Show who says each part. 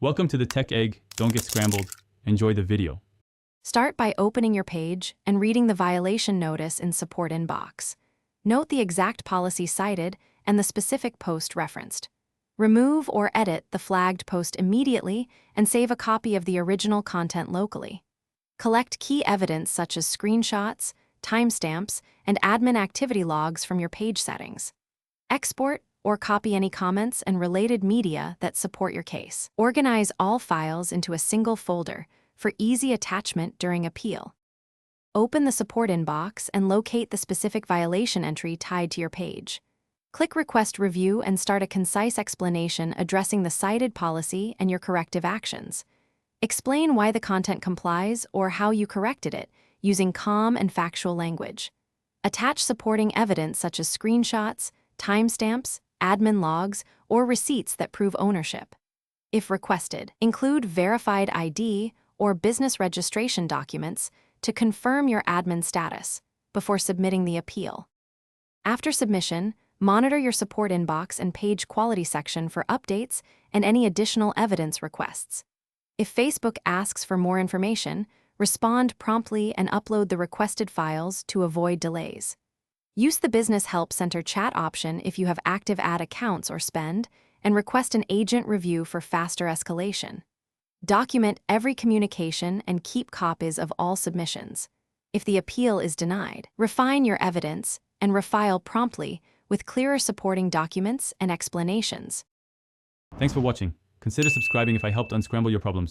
Speaker 1: Welcome to the Tech Egg. Don't get scrambled. Enjoy the video.
Speaker 2: Start by opening your page and reading the violation notice in Support Inbox. Note the exact policy cited and the specific post referenced. Remove or edit the flagged post immediately and save a copy of the original content locally. Collect key evidence such as screenshots, timestamps, and admin activity logs from your page settings. Export or copy any comments and related media that support your case. Organize all files into a single folder for easy attachment during appeal. Open the support inbox and locate the specific violation entry tied to your page. Click Request Review and start a concise explanation addressing the cited policy and your corrective actions. Explain why the content complies or how you corrected it, using calm and factual language. Attach supporting evidence such as screenshots, timestamps, admin logs, or receipts that prove ownership. If requested, include verified ID or business registration documents to confirm your admin status before submitting the appeal. After submission, monitor your support inbox and page quality section for updates and any additional evidence requests. If Facebook asks for more information, respond promptly and upload the requested files to avoid delays. Use the Business Help Center chat option if you have active ad accounts or spend, and request an agent review for faster escalation. Document every communication and keep copies of all submissions. If the appeal is denied, refine your evidence and refile promptly with clearer supporting documents and explanations.
Speaker 1: Thanks for watching. Consider subscribing if I helped unscramble your problems.